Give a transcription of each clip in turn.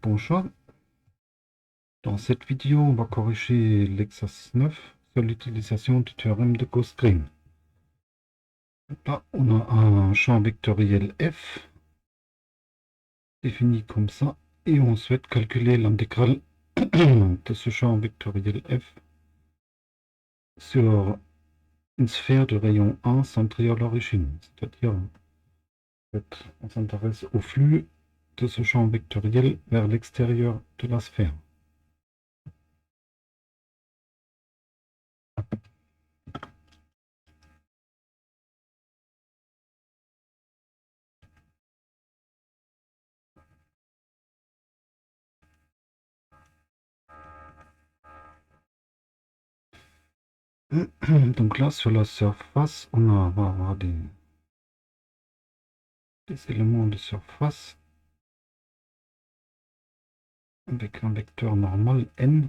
Bonjour, dans cette vidéo on va corriger l'exercice 9 sur l'utilisation du théorème de Gauss-Green. Là on a un champ vectoriel f défini comme ça et on souhaite calculer l'intégrale de ce champ vectoriel f sur une sphère de rayon 1 centrée à l'origine, c'est-à-dire on s'intéresse au flux de ce champ vectoriel vers l'extérieur de la sphère. Donc là, sur la surface, va avoir des éléments de surface avec un vecteur normal n.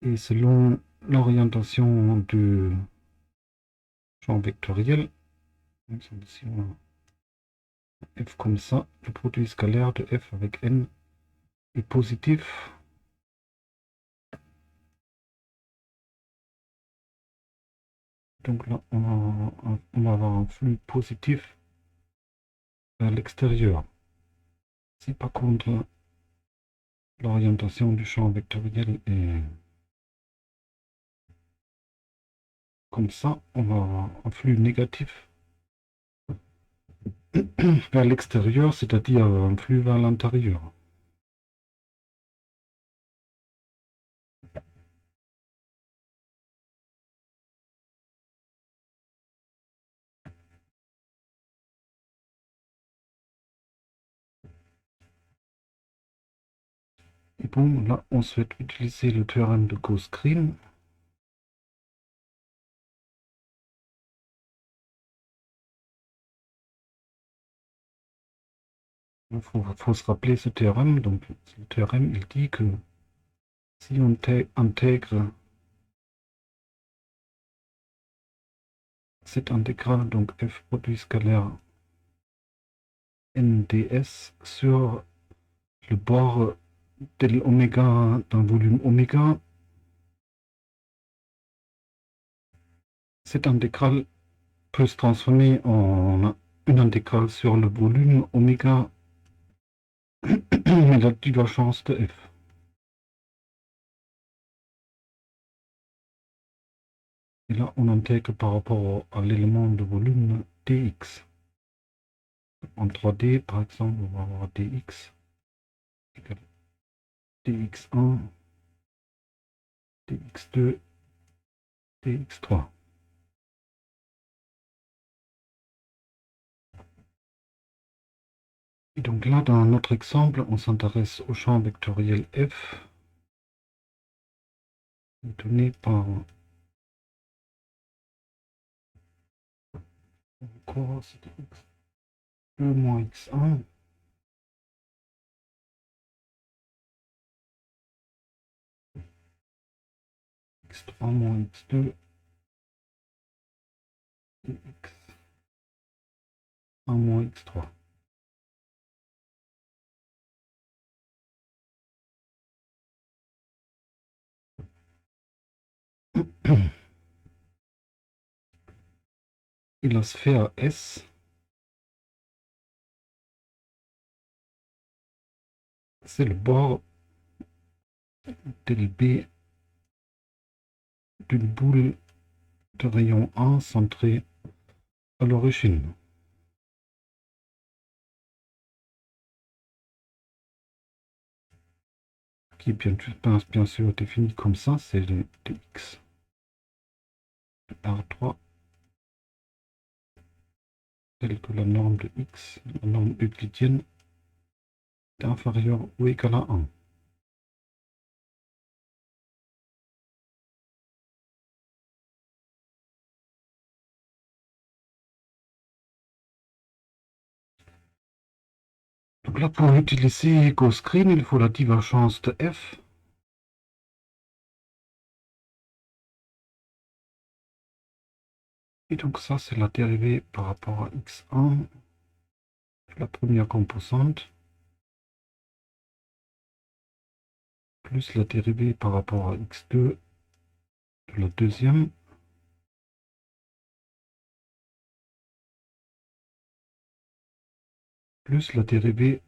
Et selon l'orientation du champ vectoriel, si on a f comme ça, le produit scalaire de f avec n est positif. Donc là, on va avoir un flux positif vers l'extérieur. Si par contre l'orientation du champ vectoriel est comme ça, on va avoir un flux négatif vers l'extérieur, c'est-à-dire un flux vers l'intérieur. Et bon, là, on souhaite utiliser le théorème de Gauss-Green. Il faut se rappeler ce théorème. Donc, le théorème, il dit que si on intègre cette intégrale, donc f produit scalaire n ds sur le bord de l'oméga d'un volume oméga, cette intégrale peut se transformer en une intégrale sur le volume oméga mais la divergence de f. Et là, on intègre par rapport à l'élément de volume dx. En 3D, par exemple, on va avoir dx égale dx1, dx2, dx3. Et donc là, dans notre exemple, on s'intéresse au champ vectoriel f, donné par quoi c'était x2 moins x1, x3 moins x2, x1 moins x3. Et la sphère S, c'est le bord del B d'une boule de rayon 1 centrée à l'origine. Qui est bien sûr défini comme ça, c'est le dx de R3 tel que la norme de x, la norme euclidienne, est inférieure ou égale à 1. Donc là, pour utiliser Gauss-Green, il faut la divergence de f. Et donc ça, c'est la dérivée par rapport à x1 de la première composante plus la dérivée par rapport à x2 de la deuxième plus la dérivée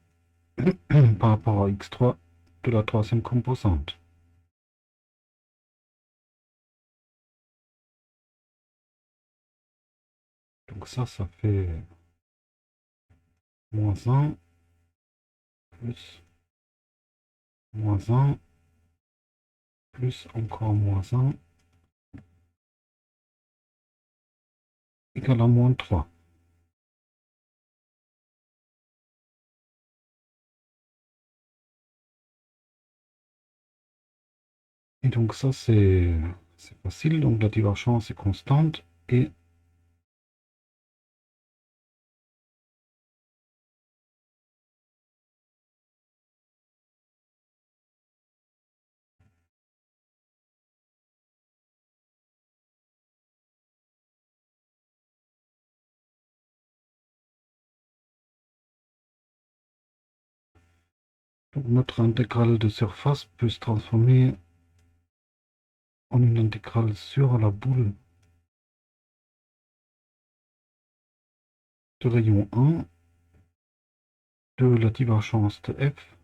par rapport à x3 de la troisième composante. Donc ça fait moins 1 plus moins 1 plus encore moins 1 égale à moins 3. Et donc ça c'est facile, donc la divergence est constante et donc notre intégrale de surface peut se transformer en une intégrale sur la boule de rayon 1 de la divergence de f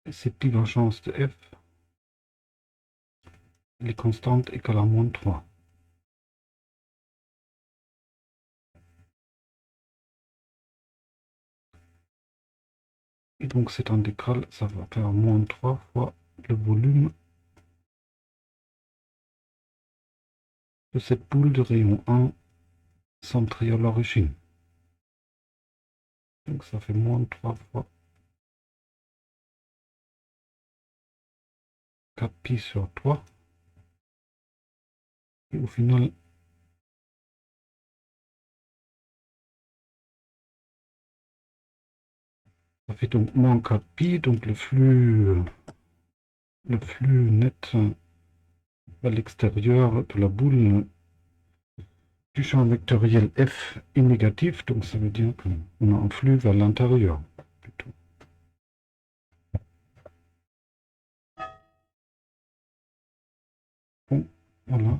et cette divergence de f elle est constante égale à moins 3. Et donc cette intégrale, ça va faire moins 3 fois le volume de cette boule de rayon 1 centrée à l'origine. Donc ça fait moins 3 fois 4pi sur 3. Et au final, ça fait donc moins 4pi, donc le flux net à l'extérieur de la boule du champ vectoriel F est négatif, donc ça veut dire qu'on a un flux vers l'intérieur plutôt. Bon, voilà.